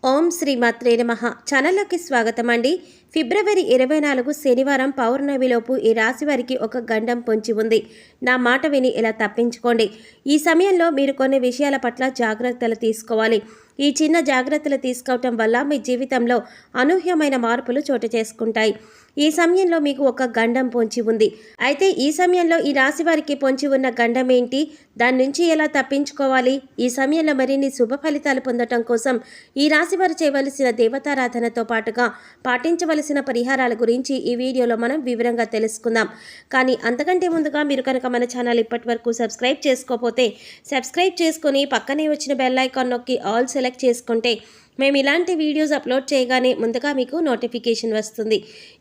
ఓం శ్రీ మాత్రే నమః. ఛానల్లోకి స్వాగతం అండి. ఫిబ్రవరి 24 శనివారం పౌర్ణమిలోపు ఈ రాశి వారికి ఒక గండం పొంచి ఉంది. నా మాట విని ఇలా తప్పించుకోండి. ఈ సమయంలో మీరు కొన్ని విషయాల పట్ల జాగ్రత్తలు తీసుకోవాలి. ఈ చిన్న జాగ్రత్తలు తీసుకోవటం వల్ల మీ జీవితంలో అనూహ్యమైన మార్పులు చోటు చేసుకుంటాయి. ఈ సమయంలో మీకు ఒక గండం పొంచి ఉంది. అయితే ఈ సమయంలో ఈ రాశి వారికి పొంచి ఉన్న గండం ఏంటి, దాని నుంచి ఎలా తప్పించుకోవాలి, ఈ సమయంలో మరిన్ని శుభ ఫలితాలు పొందటం కోసం ఈ రాశి వారు చేయవలసిన దేవతారాధనతో పాటుగా పాటించవలసిన పరిహారాల గురించి ఈ వీడియోలో మనం వివరంగా తెలుసుకుందాం. కానీ అంతకంటే ముందుగా మీరు కనుక మన ఛానల్ ఇప్పటి వరకు సబ్స్క్రైబ్ చేసుకోకపోతే సబ్స్క్రైబ్ చేసుకొని పక్కనే వచ్చిన బెల్ ఐకాన్ నొక్కి ఆల్ సెలెక్ట్ చేసుకుంటే మేము ఇలాంటి వీడియోస్ అప్లోడ్ చేయగానే ముందుగా మీకు నోటిఫికేషన్ వస్తుంది.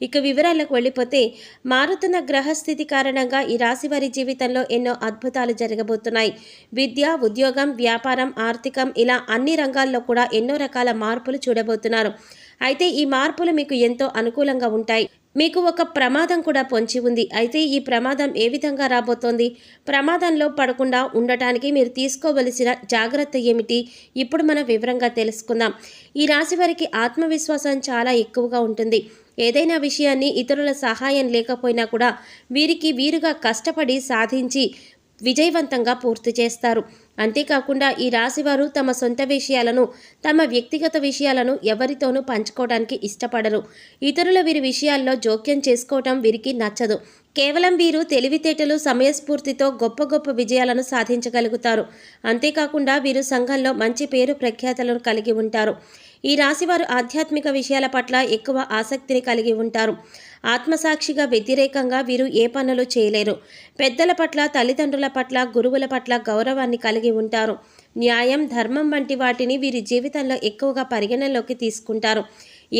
ఇక వివరాలకు వెళ్ళిపోతే, మారుతున్న గ్రహస్థితి కారణంగా ఈ రాశి వారి జీవితంలో ఎన్నో అద్భుతాలు జరగబోతున్నాయి. విద్య, ఉద్యోగం, వ్యాపారం, ఆర్థికం ఇలా అన్ని రంగాల్లో కూడా ఎన్నో రకాల మార్పులు చూడబోతున్నారు. అయితే ఈ మార్పులు మీకు ఎంతో అనుకూలంగా ఉంటాయి. మీకు ఒక ప్రమాదం కూడా పొంచి ఉంది. అయితే ఈ ప్రమాదం ఏ విధంగా రాబోతోంది, ప్రమాదంలో పడకుండా ఉండటానికి మీరు తీసుకోవలసిన జాగ్రత్త ఏమిటి, ఇప్పుడు మనం వివరంగా తెలుసుకుందాం. ఈ రాశి వారికి ఆత్మవిశ్వాసం చాలా ఎక్కువగా ఉంటుంది. ఏదైనా విషయాన్ని ఇతరుల సహాయం లేకపోయినా కూడా వీరుగా కష్టపడి సాధించి విజయవంతంగా పూర్తి చేస్తారు. అంతేకాకుండా ఈ రాశివారు తమ సొంత విషయాలను, తమ వ్యక్తిగత విషయాలను ఎవరితోనూ పంచుకోవడానికి ఇష్టపడరు. ఇతరుల వీరి విషయాల్లో జోక్యం చేసుకోవటం వీరికి నచ్చదు. కేవలం వీరు తెలివితేటలు, సమయస్ఫూర్తితో గొప్ప గొప్ప విజయాలను సాధించగలుగుతారు. అంతేకాకుండా వీరు సంఘంలో మంచి పేరు ప్రఖ్యాతలను కలిగి ఉంటారు. ఈ రాశివారు ఆధ్యాత్మిక విషయాల పట్ల ఎక్కువ ఆసక్తిని కలిగి ఉంటారు. ఆత్మసాక్షిగా వ్యతిరేకంగా వీరు ఏ పనులు చేయలేరు. పెద్దల పట్ల, తల్లిదండ్రుల పట్ల, గురువుల పట్ల గౌరవాన్ని కలిగి ఉంటారు. న్యాయం, ధర్మం వంటి వాటిని వీరి జీవితంలో ఎక్కువగా పరిగణనలోకి తీసుకుంటారు.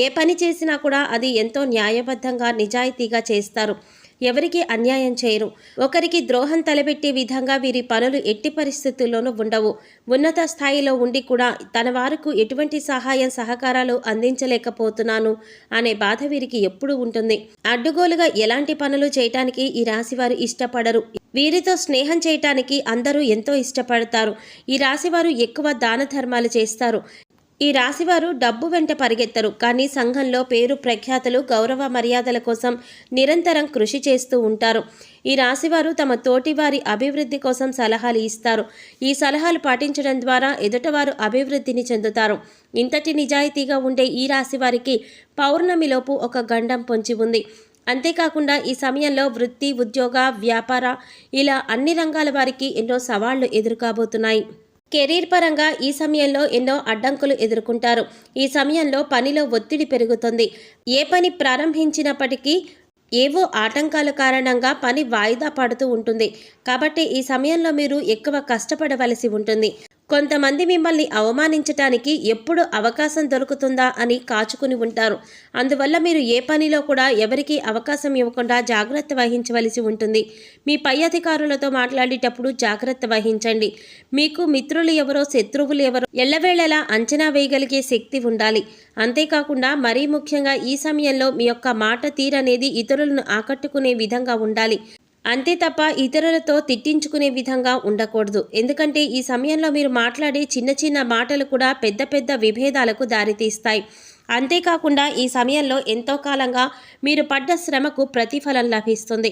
ఏ పని చేసినా కూడా అది ఎంతో న్యాయబద్ధంగా, నిజాయితీగా చేస్తారు. ఎవరికి అన్యాయం చేయరు. ఒకరికి ద్రోహం తలపెట్టే విధంగా వీరి పనులు ఎట్టి పరిస్థితుల్లోనూ ఉండవు. ఉన్నత స్థాయిలో ఉండి కూడా తన వారికి ఎటువంటి సహాయం, సహకారాలు అందించలేకపోతున్నాను అనే బాధ వీరికి ఎప్పుడూ ఉంటుంది. అడ్డుగోలుగా ఎలాంటి పనులు చేయటానికి ఈ రాశివారు ఇష్టపడరు. వీరితో స్నేహం చేయటానికి అందరూ ఎంతో ఇష్టపడతారు. ఈ రాశివారు ఎక్కువ దాన ధర్మాలు చేస్తారు. ఈ రాశివారు డబ్బు వెంట పరిగెత్తరు, కానీ సంఘంలో పేరు ప్రఖ్యాతలు, గౌరవ మర్యాదల కోసం నిరంతరం కృషి చేస్తూ ఉంటారు. ఈ రాశివారు తమ తోటివారి అభివృద్ధి కోసం సలహాలు ఇస్తారు. ఈ సలహాలు పాటించడం ద్వారా ఎదుటవారు అభివృద్ధిని చెందుతారు. ఇంతటి నిజాయితీగా ఉండే ఈ రాశివారికి పౌర్ణమిలోపు ఒక గండం పొంచి ఉంది. అంతేకాకుండా ఈ సమయంలో వృత్తి, ఉద్యోగ, వ్యాపార ఇలా అన్ని రంగాల వారికి ఎన్నో సవాళ్లు ఎదురుకాబోతున్నాయి. కెరీర్ పరంగా ఈ సమయంలో ఎన్నో అడ్డంకులు ఎదుర్కొంటారు. ఈ సమయంలో పనిలో ఒత్తిడి పెరుగుతుంది. ఏ పని ప్రారంభించినప్పటికీ ఏవో ఆటంకాల కారణంగా పని వాయిదా పడుతూ ఉంటుంది. కాబట్టి ఈ సమయంలో మీరు ఎక్కువ కష్టపడవలసి ఉంటుంది. కొంతమంది మిమ్మల్ని అవమానించటానికి ఎప్పుడు అవకాశం దొరుకుతుందా అని కాచుకుని ఉంటారు. అందువల్ల మీరు ఏ పనిలో కూడా ఎవరికీ అవకాశం ఇవ్వకుండా జాగ్రత్త వహించవలసి ఉంటుంది. మీ పై అధికారులతో మాట్లాడేటప్పుడు జాగ్రత్త వహించండి. మీకు మిత్రులు ఎవరో, శత్రువులు ఎవరో ఎల్లవేళలా అంచనా వేయగలిగే శక్తి ఉండాలి. అంతేకాకుండా మరీ ముఖ్యంగా ఈ సమయంలో మీ యొక్క మాట తీరనేది ఇతరులను ఆకట్టుకునే విధంగా ఉండాలి. అంతే తప్ప ఇతరులతో తిట్టించుకునే విధంగా ఉండకూడదు. ఎందుకంటే ఈ సమయంలో మీరు మాట్లాడే చిన్న చిన్న మాటలు కూడా పెద్ద పెద్ద విభేదాలకు దారితీస్తాయి. అంతేకాకుండా ఈ సమయంలో ఎంతో కాలంగా మీరు పడ్డ శ్రమకు ప్రతిఫలం లభిస్తుంది.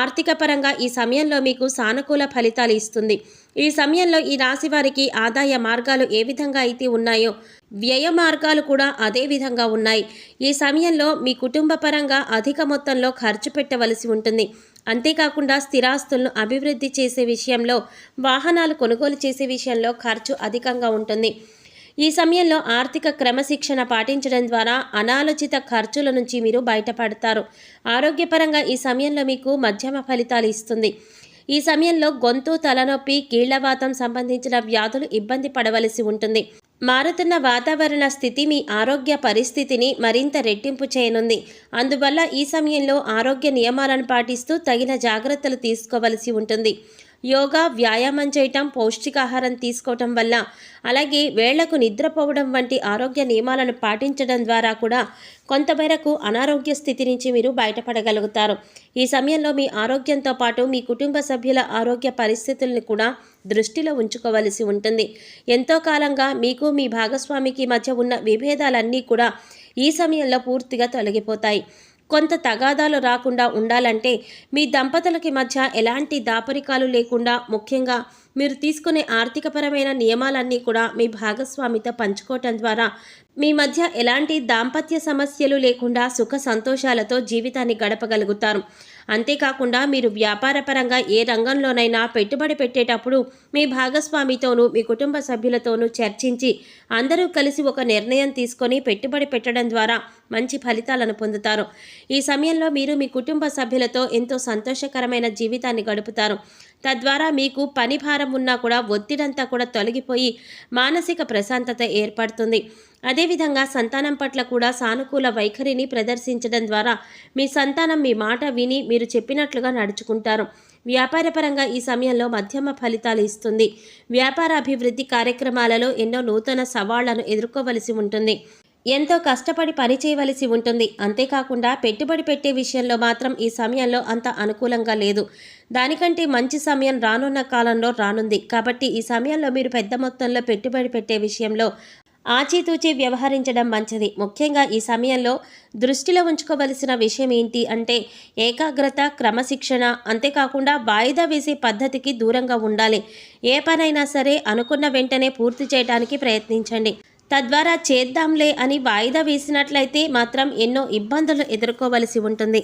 ఆర్థిక పరంగా ఈ సమయంలో మీకు సానుకూల ఫలితాలు ఇస్తుంది. ఈ సమయంలో ఈ రాశి వారికి ఆదాయ మార్గాలు ఏ విధంగా అయితే ఉన్నాయో, వ్యయ మార్గాలు కూడా అదే విధంగా ఉన్నాయి. ఈ సమయంలో మీ కుటుంబ పరంగా అధిక మొత్తంలో ఖర్చు పెట్టవలసి ఉంటుంది. అంతేకాకుండా స్థిరాస్తులను అభివృద్ధి చేసే విషయంలో, వాహనాలు కొనుగోలు చేసే విషయంలో ఖర్చు అధికంగా ఉంటుంది. ఈ సమయంలో ఆర్థిక క్రమశిక్షణ పాటించడం ద్వారా అనాలోచిత ఖర్చుల నుంచి మీరు బయటపడతారు. ఆరోగ్యపరంగా ఈ సమయంలో మీకు మధ్యమ ఫలితాలు ఇస్తుంది. ఈ సమయంలో గొంతు, తలనొప్పి, కీళ్లవాతం సంబంధించిన వ్యాధులు ఇబ్బంది పడవలసి ఉంటుంది. మారుతున్న వాతావరణ స్థితి మీ ఆరోగ్య పరిస్థితిని మరింత రెట్టింపు చేయనుంది. అందువల్ల ఈ సమయంలో ఆరోగ్య నియమాలను పాటిస్తూ తగిన జాగ్రత్తలు తీసుకోవలసి ఉంటుంది. యోగా, వ్యాయామం చేయటం, పౌష్టికాహారం తీసుకోవటం వల్ల, అలాగే వేళ్లకు నిద్రపోవడం వంటి ఆరోగ్య నియమాలను పాటించడం ద్వారా కూడా కొంతమేరకు అనారోగ్య స్థితి నుంచి మీరు బయటపడగలుగుతారు. ఈ సమయంలో మీ ఆరోగ్యంతో పాటు మీ కుటుంబ సభ్యుల ఆరోగ్య పరిస్థితులను కూడా దృష్టిలో ఉంచుకోవలసి ఉంటుంది. ఎంతో కాలంగా మీకు మీ భాగస్వామికి మధ్య ఉన్న విభేదాలన్నీ కూడా ఈ సమయంలో పూర్తిగా తొలగిపోతాయి. కొంత తగాదాలు రాకుండా ఉండాలంటే మీ దంపతులకి మధ్య ఎలాంటి దాపరికాలు లేకుండా, ముఖ్యంగా మీరు తీసుకునే ఆర్థికపరమైన నియమాలన్నీ కూడా మీ భాగస్వామితో పంచుకోవటం ద్వారా మీ మధ్య ఎలాంటి దాంపత్య సమస్యలు లేకుండా సుఖ సంతోషాలతో జీవితాన్ని గడపగలుగుతారు. అంతేకాకుండా మీరు వ్యాపారపరంగా ఏ రంగంలోనైనా పెట్టుబడి పెట్టేటప్పుడు మీ భాగస్వామితోనూ మీ కుటుంబ సభ్యులతోనూ చర్చించి అందరూ కలిసి ఒక నిర్ణయం తీసుకొని పెట్టుబడి పెట్టడం ద్వారా మంచి ఫలితాలను పొందుతారు. ఈ సమయంలో మీరు మీ కుటుంబ సభ్యులతో ఎంతో సంతోషకరమైన జీవితాన్ని గడుపుతారు. తద్వారా మీకు పని భారం ఉన్నా కూడా ఒత్తిడంతా కూడా తొలగిపోయి మానసిక ప్రశాంతత ఏర్పడుతుంది. అదేవిధంగా సంతానం పట్ల కూడా సానుకూల వైఖరిని ప్రదర్శించడం ద్వారా మీ సంతానం మీ మాట విని మీరు చెప్పినట్లుగా నడుచుకుంటారు. వ్యాపారపరంగా ఈ సమయంలో మధ్యమ ఫలితాలు ఇస్తుంది. వ్యాపార అభివృద్ధి కార్యక్రమాలలో ఎన్నో నూతన సవాళ్లను ఎదుర్కోవలసి ఉంటుంది. ఎంతో కష్టపడి పని చేయవలసి ఉంటుంది. అంతేకాకుండా పెట్టుబడి పెట్టే విషయంలో మాత్రం ఈ సమయంలో అంత అనుకూలంగా లేదు. దానికంటే మంచి సమయం రానున్న కాలంలో రానుంది. కాబట్టి ఈ సమయంలో మీరు పెద్ద మొత్తంలో పెట్టుబడి పెట్టే విషయంలో ఆచితూచి వ్యవహరించడం మంచిది. ముఖ్యంగా ఈ సమయంలో దృష్టిలో ఉంచుకోవలసిన విషయం ఏంటి అంటే ఏకాగ్రత, క్రమశిక్షణ, అంతేకాకుండా వాయిదా వేసే పద్ధతికి దూరంగా ఉండాలి. ఏ పనైనా సరే అనుకున్న వెంటనే పూర్తి చేయడానికి ప్రయత్నించండి. తద్వారా చేద్దాంలే అని వాయిదా వేసినట్లయితే మాత్రం ఎన్నో ఇబ్బందులు ఎదుర్కోవలసి ఉంటుంది.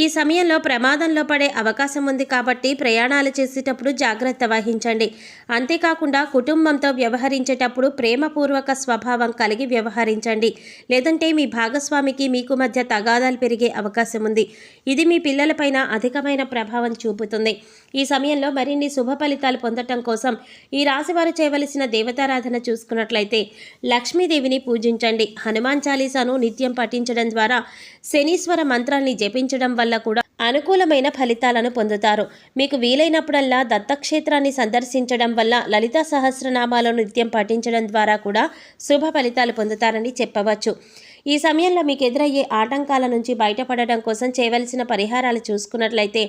ఈ సమయంలో ప్రమాదంలో పడే అవకాశం ఉంది కాబట్టి ప్రయాణాలు చేసేటప్పుడు జాగ్రత్త వహించండి. అంతేకాకుండా కుటుంబంతో వ్యవహరించేటప్పుడు ప్రేమపూర్వక స్వభావం కలిగి వ్యవహరించండి. లేదంటే మీ భాగస్వామికి మీకు మధ్య తగాదాలు పెరిగే అవకాశం ఉంది. ఇది మీ పిల్లలపైన అధికమైన ప్రభావం చూపుతుంది. ఈ సమయంలో మరిన్ని శుభ ఫలితాలు పొందటం కోసం ఈ రాశివారు చేయవలసిన దేవతారాధన చూసుకున్నట్లయితే లక్ష్మీదేవిని పూజించండి. హనుమాన్ చాలీసాను నిత్యం పఠించడం ద్వారా శనీశ్వర మంత్రాన్ని జపించడం వల్ల కూడా అనుకూలమైన ఫలితాలను పొందుతారు. మీకు వీలైనప్పుడల్లా దత్తక్షేత్రాన్ని సందర్శించడం వల్ల లలిత సహస్రనామాలను నిత్యం పఠించడం ద్వారా కూడా శుభ ఫలితాలు పొందుతారని చెప్పవచ్చు. ఈ సమయంలో మీకు ఎదురయ్యే ఆటంకాల నుంచి బయటపడడం కోసం చేయవలసిన పరిహారాలు చూసుకున్నట్లయితే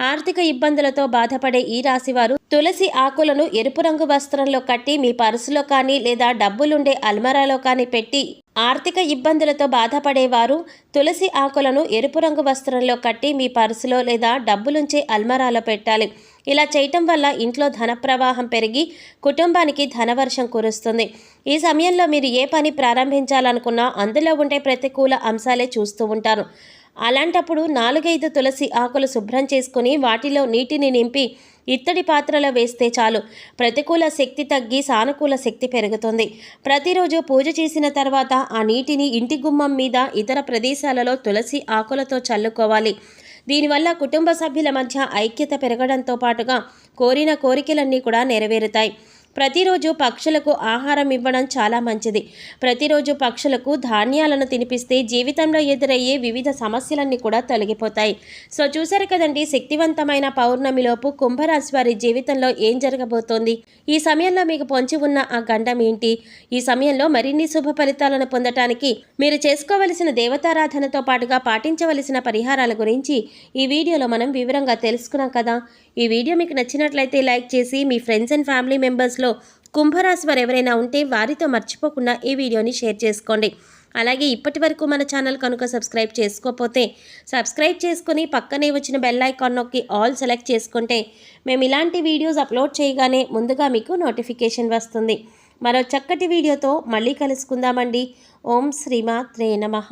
ఆర్థిక ఇబ్బందులతో బాధపడే ఈ రాశివారు తులసి ఆకులను ఎరుపు రంగు వస్త్రంలో కట్టి మీ పర్సులో కానీ లేదా డబ్బులుండే అల్మరాలో కానీ పెట్టి, ఆర్థిక ఇబ్బందులతో బాధపడేవారు తులసి ఆకులను ఎరుపు రంగు వస్త్రంలో కట్టి మీ పర్సులో లేదా డబ్బులుంచే అల్మరాలో పెట్టాలి. ఇలా చేయటం వల్ల ఇంట్లో ధన ప్రవాహం పెరిగి కుటుంబానికి ధనవర్షం కురుస్తుంది. ఈ సమయంలో మీరు ఏ పని ప్రారంభించాలనుకున్నా అందులో ఉండే ప్రతికూల అంశాలే చూస్తూ ఉంటారు. అలాంటప్పుడు 4-5 తులసి ఆకులు శుభ్రం చేసుకుని వాటిలో నీటిని నింపి ఇత్తడి పాత్రలో వేస్తే చాలు. ప్రతికూల శక్తి తగ్గి సానుకూల శక్తి పెరుగుతుంది. ప్రతిరోజు పూజ చేసిన తర్వాత ఆ నీటిని ఇంటి గుమ్మం మీద, ఇతర ప్రదేశాలలో తులసి ఆకులతో చల్లుకోవాలి. దీనివల్ల కుటుంబ సభ్యుల మధ్య ఐక్యత పెరగడంతో పాటుగా కోరిన కోరికలన్నీ కూడా నెరవేరుతాయి. ప్రతిరోజు పక్షులకు ఆహారం ఇవ్వడం చాలా మంచిది. ప్రతిరోజు పక్షులకు ధాన్యాలను తినిపిస్తే జీవితంలో ఎదురయ్యే వివిధ సమస్యలన్నీ కూడా తొలగిపోతాయి. సో చూసారు కదండి, శక్తివంతమైన పౌర్ణమిలోపు కుంభరాశి వారి జీవితంలో ఏం జరగబోతోంది, ఈ సమయంలో మీకు పొంచి ఉన్న ఆ గండం ఏంటి, ఈ సమయంలో మరిన్ని శుభ ఫలితాలను పొందటానికి మీరు చేసుకోవలసిన దేవతారాధనతో పాటుగా పాటించవలసిన పరిహారాల గురించి ఈ వీడియోలో మనం వివరంగా తెలుసుకున్నాం కదా. ఈ వీడియో మీకు నచ్చినట్లయితే లైక్ చేసి మీ ఫ్రెండ్స్ అండ్ ఫ్యామిలీ మెంబర్స్లో కుంభరాశి వారు ఎవరైనా ఉంటే వారితో మర్చిపోకుండా ఈ వీడియోని షేర్ చేసుకోండి. అలాగే ఇప్పటి వరకు మన ఛానల్ కనుక సబ్స్క్రైబ్ చేసుకోకపోతే సబ్స్క్రైబ్ చేసుకుని పక్కనే వచ్చిన బెల్ ఐకాన్ నొక్కి ఆల్ సెలెక్ట్ చేసుకుంటే మేము ఇలాంటి వీడియోస్ అప్లోడ్ చేయగానే ముందుగా మీకు నోటిఫికేషన్ వస్తుంది. మరో చక్కటి వీడియోతో మళ్ళీ కలుసుకుందామండి. ఓం శ్రీమాత్రే నమః.